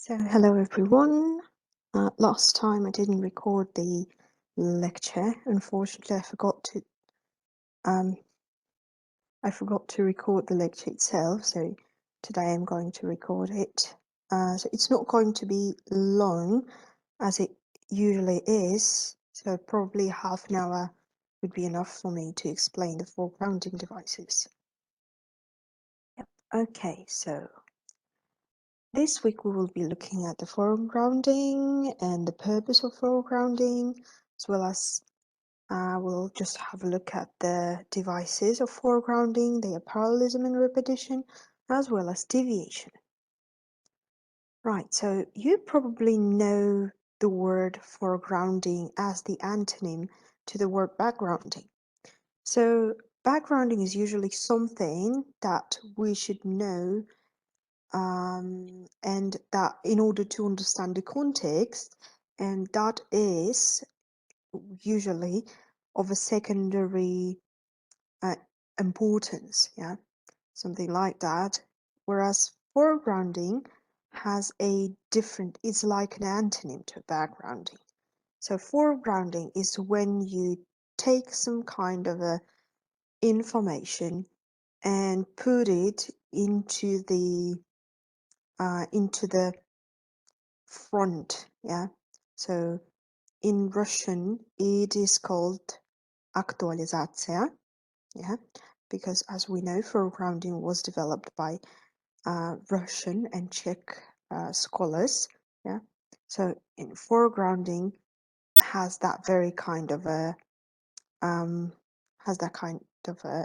So hello everyone. Last time I didn't record the lecture. Unfortunately, um, I forgot to record the lecture itself. So today I'm going to record it. So it's not going to be long as it usually is. So probably half an hour would be enough for me to explain the foregrounding devices. Yep. Okay, so this week we will be looking at the foregrounding and the purpose of foregrounding, as well as we'll just have a look at the devices of foregrounding, their parallelism and repetition, as well as deviation. Right, so you probably know the word foregrounding as the antonym to the word backgrounding. So backgrounding is usually something that we should know, and that in order to understand the context, and that is usually of a secondary importance, yeah, something like that. Whereas foregrounding has a different, it's like an antonym to backgrounding. So foregrounding is when you take some kind of a information and put it into the front, yeah. So in Russian it is called aktualizatsiya, yeah, because as we know, foregrounding was developed by Russian and Czech scholars, yeah. So in foregrounding has that very kind of a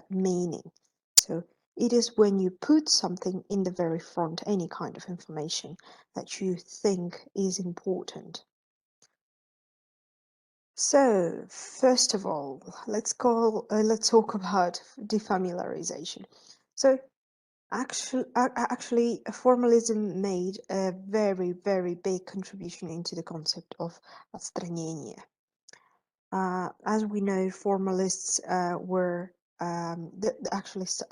meaning. So it is when you put something in the very front, any kind of information that you think is important. So first of all, let's talk about defamiliarization. So actually, formalism made a very, very big contribution into the concept of отстранение. As we know, formalists were formalist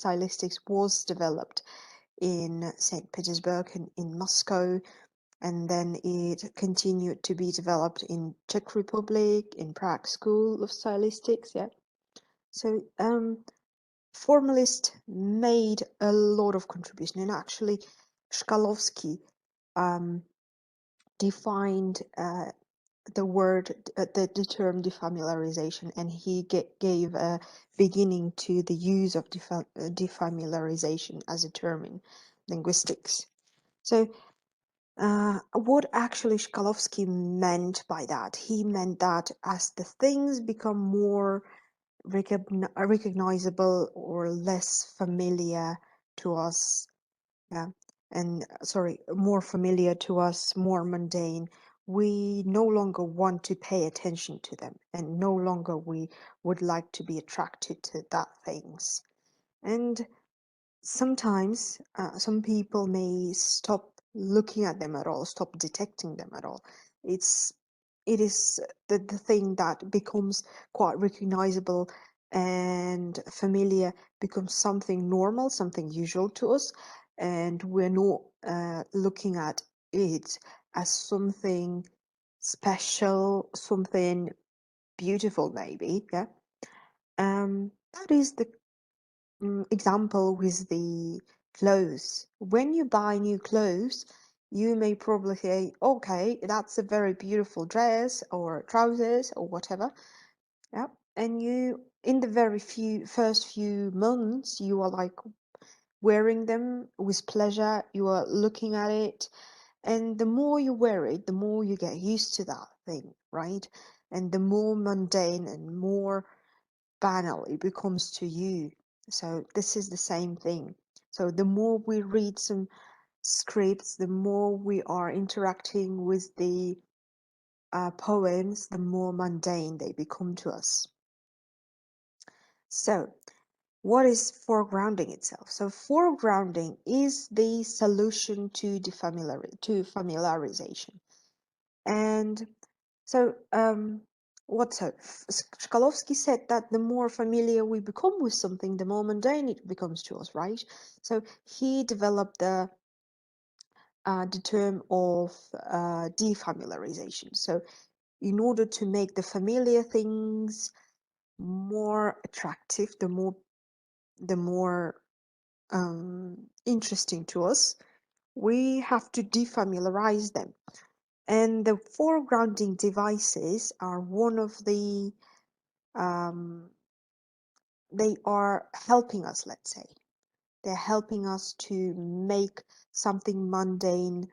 stylistics was developed in St. Petersburg and in Moscow, and then it continued to be developed in Czech Republic, in Prague School of Stylistics. Yeah, so formalists made a lot of contribution, and actually, Shkalovsky defined the term defamiliarization, and he gave a beginning to the use of defamiliarization as a term in linguistics. So what actually Shkalovsky meant by that, he meant that as the things become more recognizable or less familiar to us, yeah, and sorry, more familiar to us, more mundane, we no longer want to pay attention to them, and no longer we would like to be attracted to that things. And sometimes some people may stop looking at them at all, stop detecting them at all. It is the thing that becomes quite recognizable and familiar, becomes something normal, something usual to us, and we're not looking at it as something special, something beautiful, maybe. Yeah. That is the example with the clothes. When you buy new clothes, you may probably say, okay, that's a very beautiful dress or trousers or whatever. Yeah. And you, in the very first few months, you are like wearing them with pleasure, you are looking at it. And the more you wear it, the more you get used to that thing, right? And the more mundane and more banal it becomes to you. So this is the same thing. So the more we read some scripts, the more we are interacting with the poems, the more mundane they become to us. So what is foregrounding itself? So foregrounding is the solution to familiarization. And so Shkalovsky said that the more familiar we become with something, the more mundane it becomes to us, right? So he developed the the term of defamiliarization. So in order to make the familiar things more attractive, the more interesting to us, we have to defamiliarize them. And the foregrounding devices are one of the they are helping us, let's say. They're helping us to make something mundane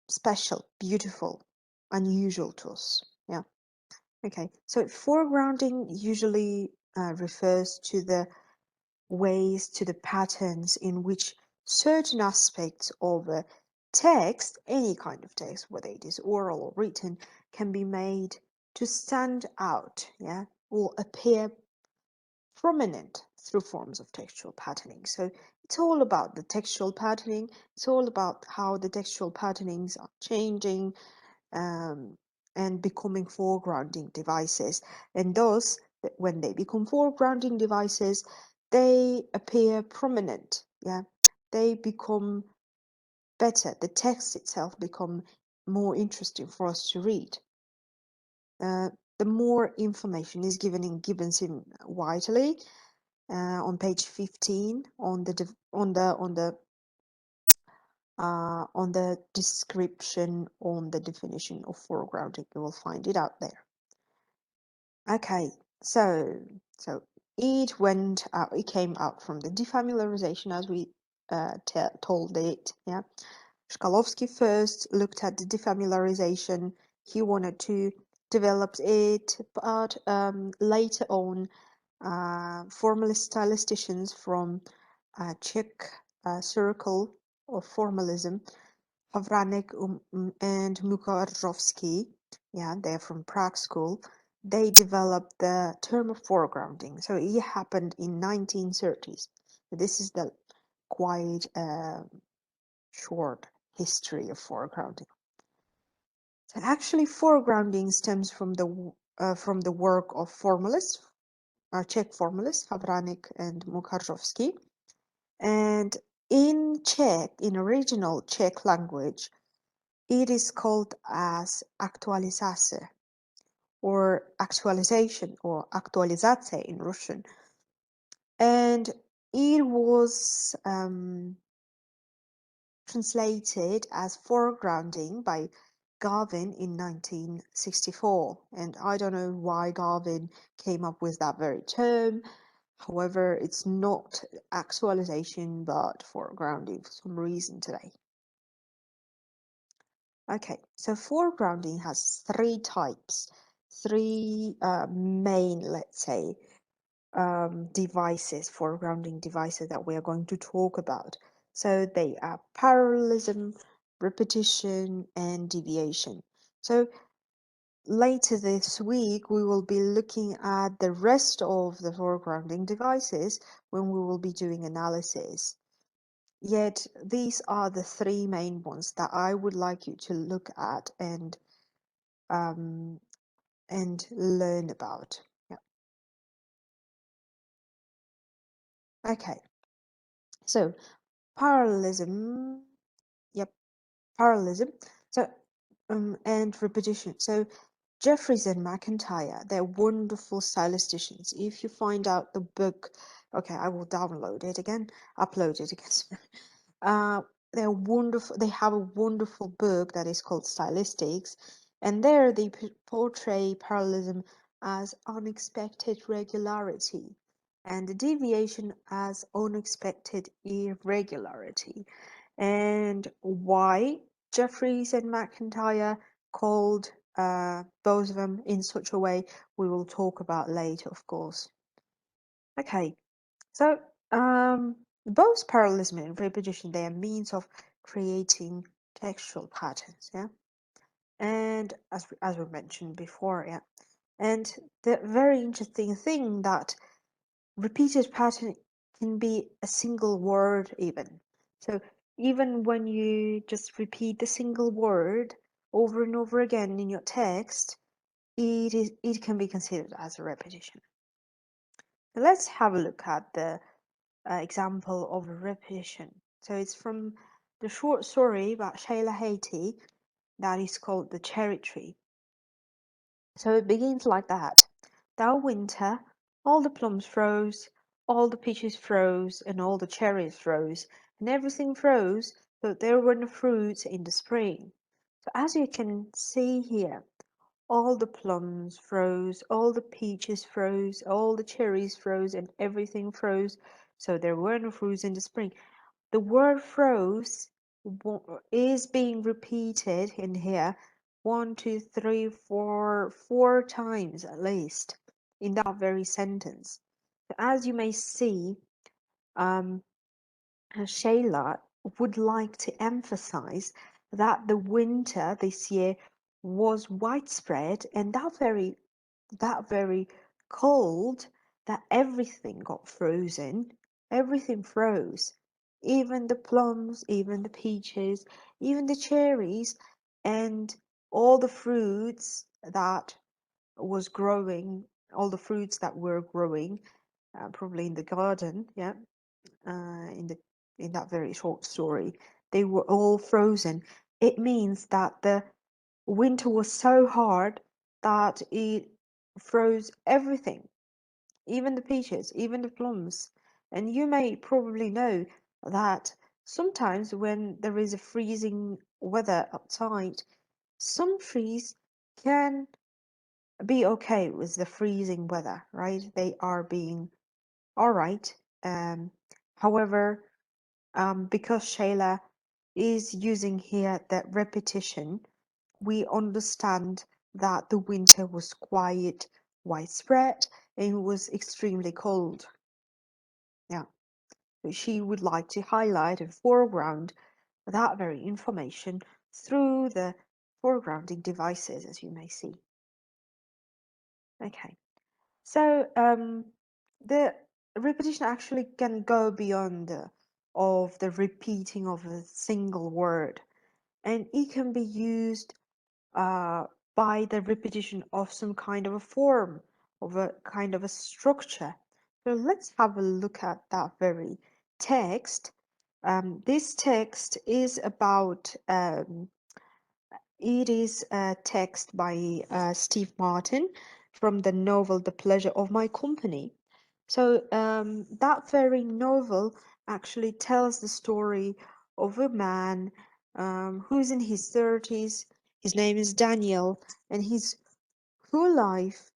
special, beautiful, unusual to us. Yeah. Okay. So foregrounding usually refers to the ways, to the patterns in which certain aspects of a text, any kind of text, whether it is oral or written, can be made to stand out, yeah, or appear prominent through forms of textual patterning. So it's all about the textual patterning. It's all about how the textual patternings are changing and becoming foregrounding devices. And thus, when they become foregrounding devices, they appear prominent. Yeah, they become better. The text itself become more interesting for us to read. The more information is given in Gibbons in Whiteley, on page 15 on the description on the definition of foregrounding. You will find it out there. Okay, so it went out. It came out from the defamiliarization, as we told it. Yeah, Shkalovsky first looked at the defamiliarization. He wanted to develop it, but later on, formalist stylisticians from Czech circle of formalism, Havranek and Mukharovsky, yeah, they're from Prague school, they developed the term of foregrounding. So it happened in 1930s. This is the quite short history of foregrounding. So actually, foregrounding stems from the work of formalists, Czech formalists, Havranek and Mukharovsky. And in Czech, in original Czech language, it is called as aktualizace or actualization or aktualizace in Russian. And it was translated as foregrounding by Garvin in 1964. And I don't know why Garvin came up with that very term. However, it's not actualization but foregrounding for some reason today. Okay, so foregrounding has three types, three main, let's say, devices, foregrounding devices that we are going to talk about. So they are parallelism, repetition, and deviation. So later this week, we will be looking at the rest of the foregrounding devices when we will be doing analysis. Yet these are the three main ones that I would like you to look at and learn about. Yeah. Okay. So parallelism. Yep. Parallelism. So and repetition. So Jeffries and McIntyre, they're wonderful stylisticians. If you find out the book, okay, I will download it again, upload it again. They're wonderful. They have a wonderful book that is called Stylistics, and there they portray parallelism as unexpected regularity and the deviation as unexpected irregularity. And why Jeffries and McIntyre called both of them in such a way, we will talk about later, of course. Okay, so both parallelism and repetition, they are means of creating textual patterns, yeah. And as we mentioned before, yeah. And the very interesting thing that repeated pattern can be a single word even. So even when you just repeat the single word over and over again in your text, it can be considered as a repetition. So let's have a look at the example of a repetition. So it's from the short story about Shayla Haiti that is called The Cherry Tree. So it begins like that. That winter, all the plums froze, all the peaches froze, and all the cherries froze, and everything froze, but there were no fruits in the spring. So as you can see here, all the plums froze, all the peaches froze, all the cherries froze, and everything froze, so there were no fruits in the spring. The word froze is being repeated in here one, two, three, four times at least in that very sentence. As you may see, um, Shayla would like to emphasize that the winter this year was widespread and that very cold that everything got frozen, everything froze, even the plums, even the peaches, even the cherries, and all the fruits that was growing, all the fruits that were growing, probably in the garden, yeah, in the in that very short story, they were all frozen. It means that the winter was so hard that it froze everything, even the peaches, even the plums. And you may probably know that sometimes when there is a freezing weather outside, some trees can be okay with the freezing weather, right? They are being all right. Um, However, because Shayla is using here that repetition, we understand that the winter was quite widespread and it was extremely cold. Yeah, but she would like to highlight and foreground that very information through the foregrounding devices, as you may see. Okay, so the repetition actually can go beyond of the repeating of a single word, and it can be used uh, by the repetition of some kind of a form, of a kind of a structure. So let's have a look at that very text. This text is about, it is a text by Steve Martin from the novel The Pleasure of My Company. So that very novel actually tells the story of a man who's in his 30s. His name is Daniel, and his whole life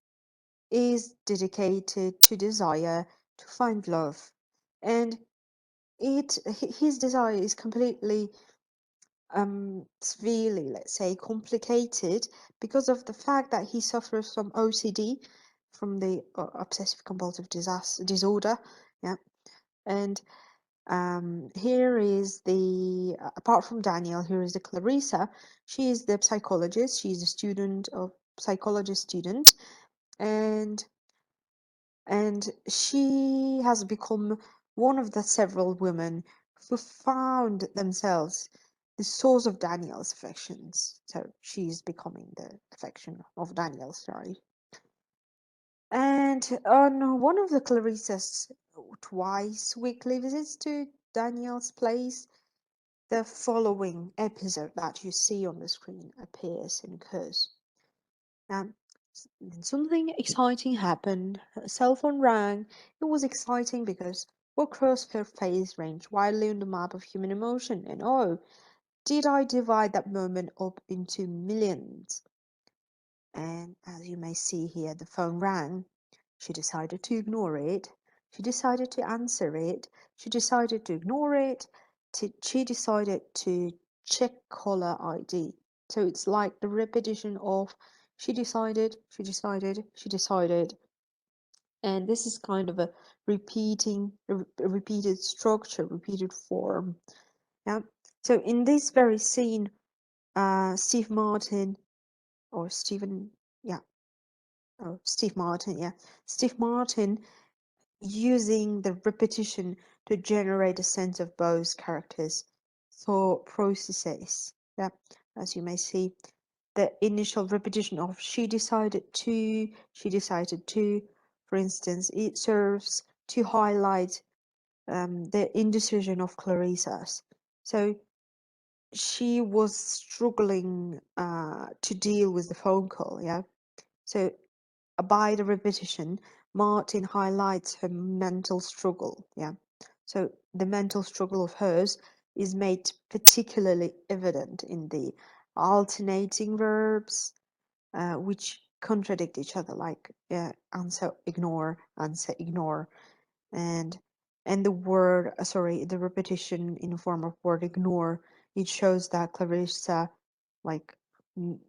is dedicated to desire to find love. And his desire is completely severely, let's say, complicated because of the fact that he suffers from OCD, from the obsessive compulsive disorder. Yeah, and here is the apart from Daniel, here is the Clarissa. She is the psychologist. She's a student of psychology student, and she has become one of the several women who found themselves the source of Daniel's affections. So she's becoming the affection of Daniel, sorry. And on one of the Clarissa's twice weekly visits to Daniel's place, the following episode that you see on the screen appears and occurs. Um, then something exciting happened. Her cell phone rang. It was exciting because across her face ranged widely on the map of human emotion, and oh, did I divide that moment up into millions? And as you may see here, the phone rang. She decided to ignore it. She decided to answer it. She decided to ignore it. She decided to check caller ID. So it's like the repetition of she decided, she decided, she decided. And this is kind of a repeated structure, repeated form. Yeah. So in this very scene, Steve Martin or Stephen, yeah, oh, Steve Martin, yeah, Steve Martin using the repetition to generate a sense of both characters' thought processes. Yeah, as you may see, the initial repetition of she decided to, for instance, it serves to highlight the indecision of Clarissa's. So she was struggling to deal with the phone call, yeah. So by the repetition, Martin highlights her mental struggle, yeah. So the mental struggle of hers is made particularly evident in the alternating verbs, which contradict each other, like answer, ignore, and the word, sorry, the repetition in the form of word ignore. It shows that Clarissa, like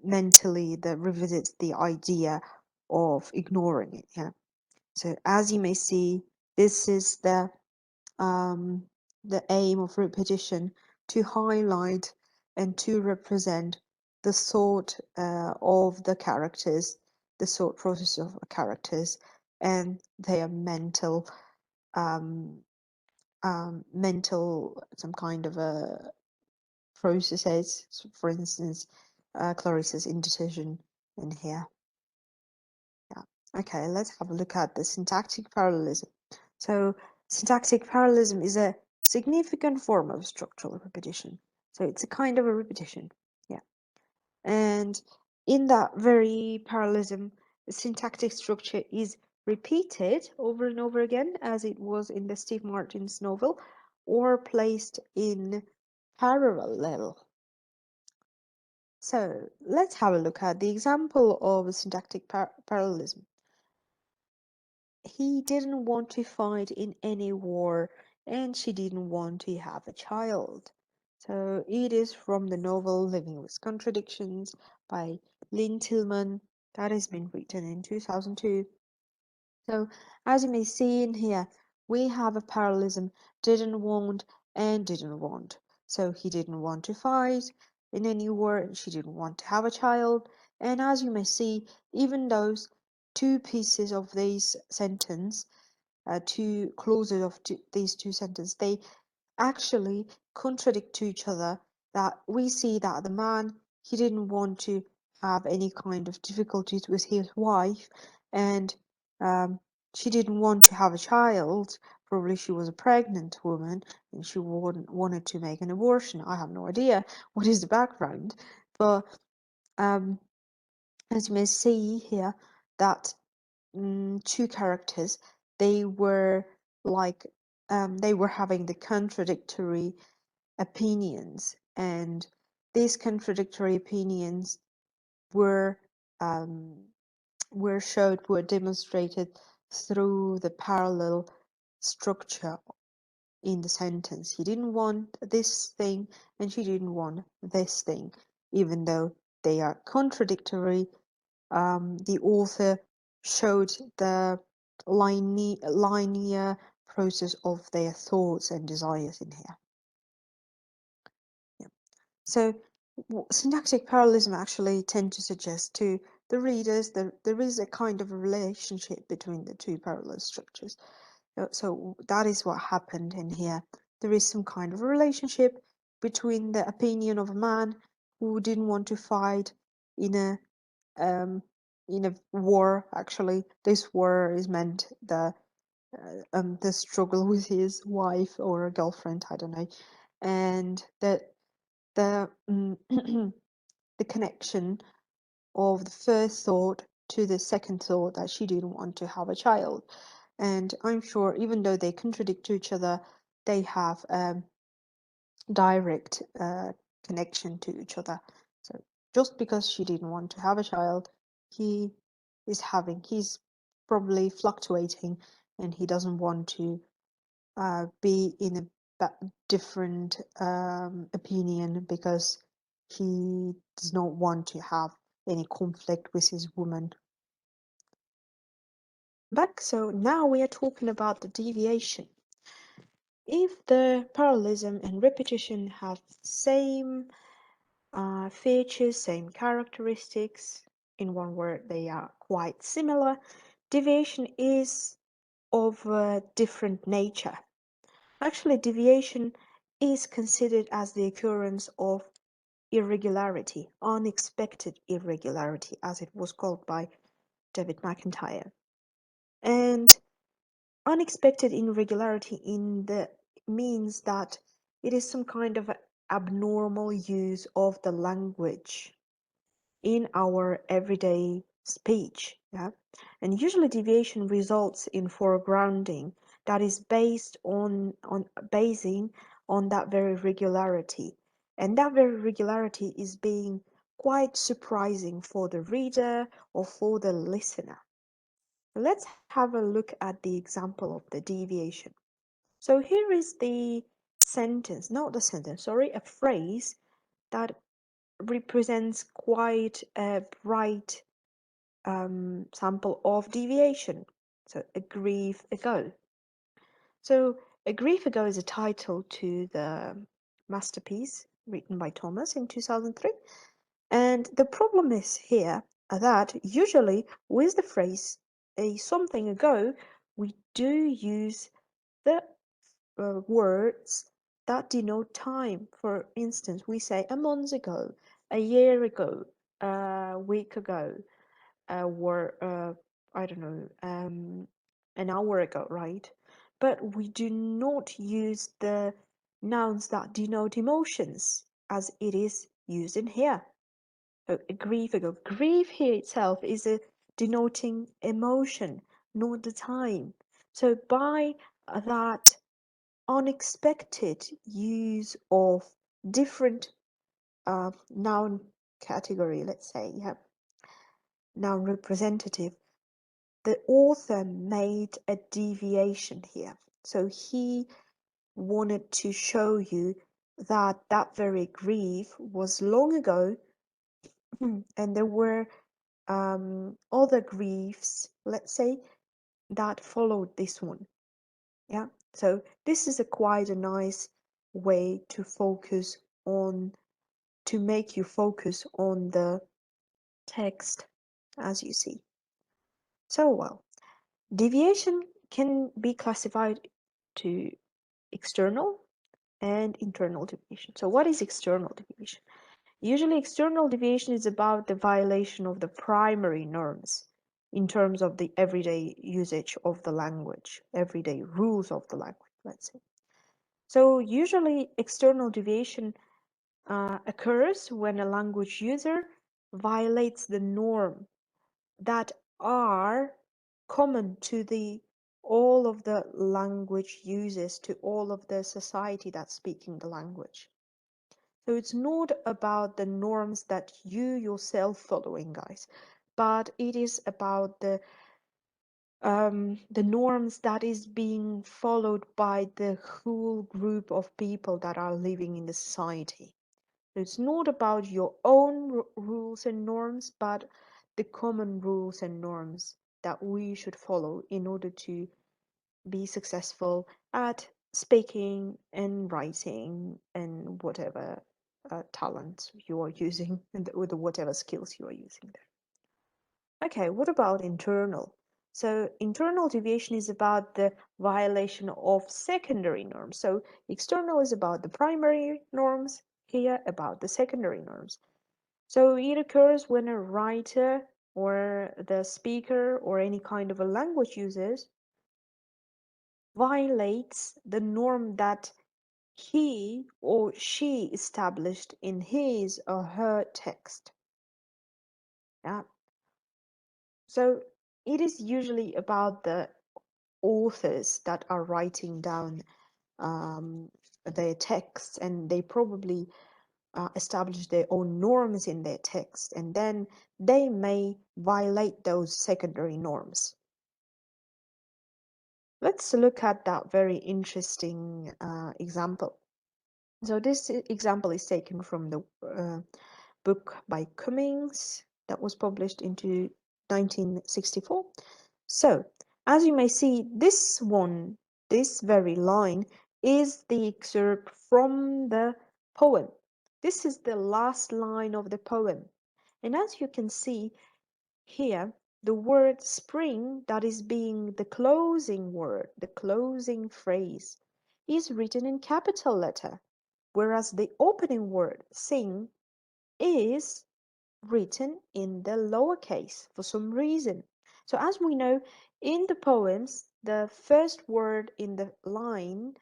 mentally, that revisits the idea of ignoring it. Yeah. So as you may see, this is the aim of repetition, to highlight and to represent the thought of the characters, the thought process of characters, and their um, mental some kind of a processes. So for instance, Clarissa's indecision in here. Yeah. Okay, let's have a look at the syntactic parallelism. So syntactic parallelism is a significant form of structural repetition. So it's a kind of a repetition. Yeah. And in that very parallelism, the syntactic structure is repeated over and over again, as it was in the Steve Martin's novel, or placed in parallel. So let's have a look at the example of syntactic parallelism. He didn't want to fight in any war, and she didn't want to have a child. So it is from the novel Living with Contradictions by Lynn Tillman, that has been written in 2002. So as you may see in here, we have a parallelism: didn't want and didn't want. So he didn't want to fight in any war, and she didn't want to have a child. And as you may see, even those two pieces of this sentence, two clauses of these two sentences, they actually contradict to each other. That we see that the man, he didn't want to have any kind of difficulties with his wife, and um, she didn't want to have a child. Probably she was a pregnant woman and she wanted to make an abortion. I have no idea what is the background, but as you may see here, that two characters, they were like they were having the contradictory opinions, and these contradictory opinions were um, were demonstrated through the parallel structure in the sentence. He didn't want this thing and she didn't want this thing, even though they are contradictory. The author showed the linear process of their thoughts and desires in here. Yeah. So syntactic parallelism actually tend to suggest to the readers that there is a kind of a relationship between the two parallel structures. So that is what happened in here. There is some kind of a relationship between the opinion of a man who didn't want to fight in a um, war. Actually, this war is meant the struggle with his wife or girlfriend, I don't know, and the the connection of the first thought to the second thought, that she didn't want to have a child. And I'm sure, even though they contradict to each other, they have direct connection to each other. So just because she didn't want to have a child, he he's probably fluctuating, and he doesn't want to be in a different opinion, because he does not want to have any conflict with his woman. Back, so now we are talking about the deviation. If the parallelism and repetition have same features, same characteristics, in one word, they are quite similar, deviation is of a different nature. Actually, deviation is considered as the occurrence of irregularity, unexpected irregularity, as it was called by David McIntyre. And unexpected irregularity means that it is some kind of abnormal use of the language in our everyday speech. Yeah? And usually deviation results in foregrounding that is based on basing on that very regularity. And that very regularity is being quite surprising for the reader or for the listener. Let's have a look at the example of the deviation. So here is the sentence, not the sentence, sorry, a phrase that represents quite a bright sample of deviation. So, a grief ago. So, a grief ago is a title to the masterpiece written by Thomas in 2003. And the problem is here that usually with the phrase a something ago, we do use the words that denote time. For instance, we say a month ago, a year ago, a week ago, or I don't know, an hour ago, right? But we do not use the nouns that denote emotions as it is used in here. So a grief ago. Grief here itself is a denoting emotion, not the time. So by that unexpected use of different noun category, let's say, yeah, noun representative, the author made a deviation here. So he wanted to show you that that very grief was long ago, and there were other griefs, let's say, that followed this one. Yeah, so this is a quite a nice way to focus on, to make you focus on the text, as you see. So well, deviation can be classified to external and internal deviation. So what is external deviation? Usually external deviation is about the violation of the primary norms in terms of the everyday usage of the language, everyday rules of the language, let's say. So usually external deviation occurs when a language user violates the norm that are common to the all of the language users, to all of the society that's speaking the language. So it's not about the norms that you yourself following, guys, but it is about the norms that is being followed by the whole group of people that are living in the society. So it's not about your own rules and norms, but the common rules and norms that we should follow in order to be successful at speaking and writing and whatever talent you are using, and with whatever skills you are using there. Okay, what about internal? So internal deviation is about the violation of secondary norms. So external is about the primary norms, here about the secondary norms. So it occurs when a writer or the speaker or any kind of a language users violates the norm that he or she established in his or her text. Yeah. So it is usually about the authors that are writing down their texts, and they probably establish their own norms in their text, and then they may violate those secondary norms. Let's look at that very interesting example. So this example is taken from the book by Cummings that was published into 1964. So, as you may see, this one, this very line, is the excerpt from the poem. This is the last line of the poem. And as you can see here, the word spring, that is being the closing word, the closing phrase, is written in capital letter, whereas the opening word, sing, is written in the lowercase for some reason. So as we know, in the poems, the first word in the line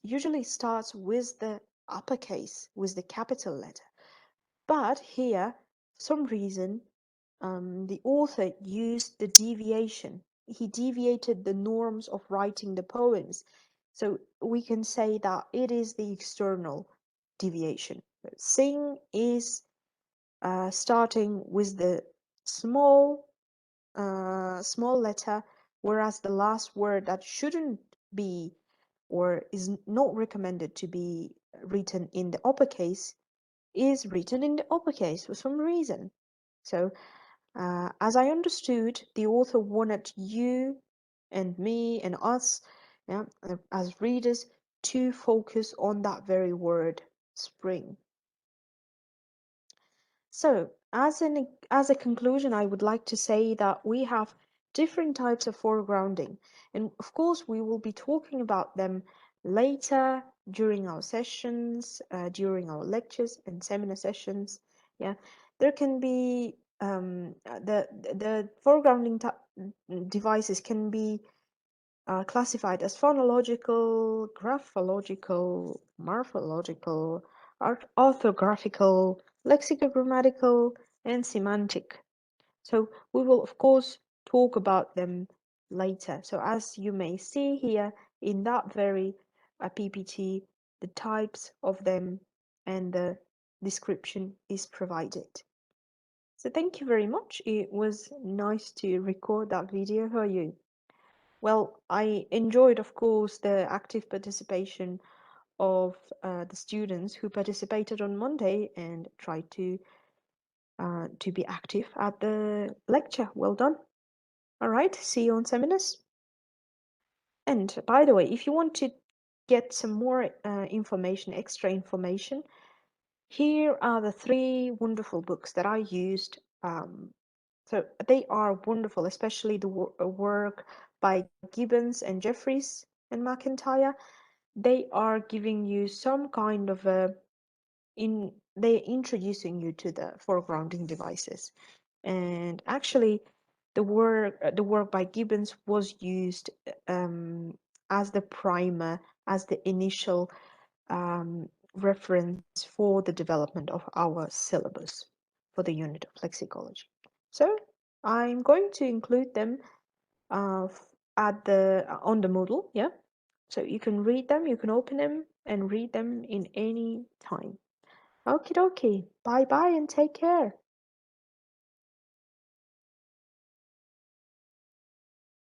usually starts with the uppercase with the capital letter. But here, for some reason, the author used the deviation. He deviated the norms of writing the poems. So we can say that it is the external deviation. Sing is starting with the small small letter, whereas the last word that shouldn't be or is not recommended to be written in the uppercase is written in the uppercase for some reason. So, as I understood, the author wanted you and me and us, yeah, as readers, to focus on that very word, spring. So, as a conclusion, I would like to say that we have different types of foregrounding, and of course, we will be talking about them later during our sessions, during our lectures and seminar sessions. Yeah, there can be the foregrounding devices can be classified as phonological, graphological, morphological, orthographical, lexicogrammatical, and semantic. So we will, of course, talk about them later. So as you may see here in that very PPT, the types of them and the description is provided. So thank you very much. It was nice to record that video for you. Well, I enjoyed, of course, the active participation of the students who participated on Monday and tried to be active at the lecture. Well done. All right, see you on seminars. And by the way, if you want to get some more information, extra information, here are the 3 wonderful books that I used. So they are wonderful, especially the work by Gibbons and Jeffries and McIntyre. They are giving you some kind of they're introducing you to the foregrounding devices. And actually, the work by Gibbons was used as the primer, as the initial reference for the development of our syllabus for the unit of lexicology. So I'm going to include them at the on the Moodle, yeah. So you can read them, you can open them and read them in any time. Okie dokie. Bye bye and take care.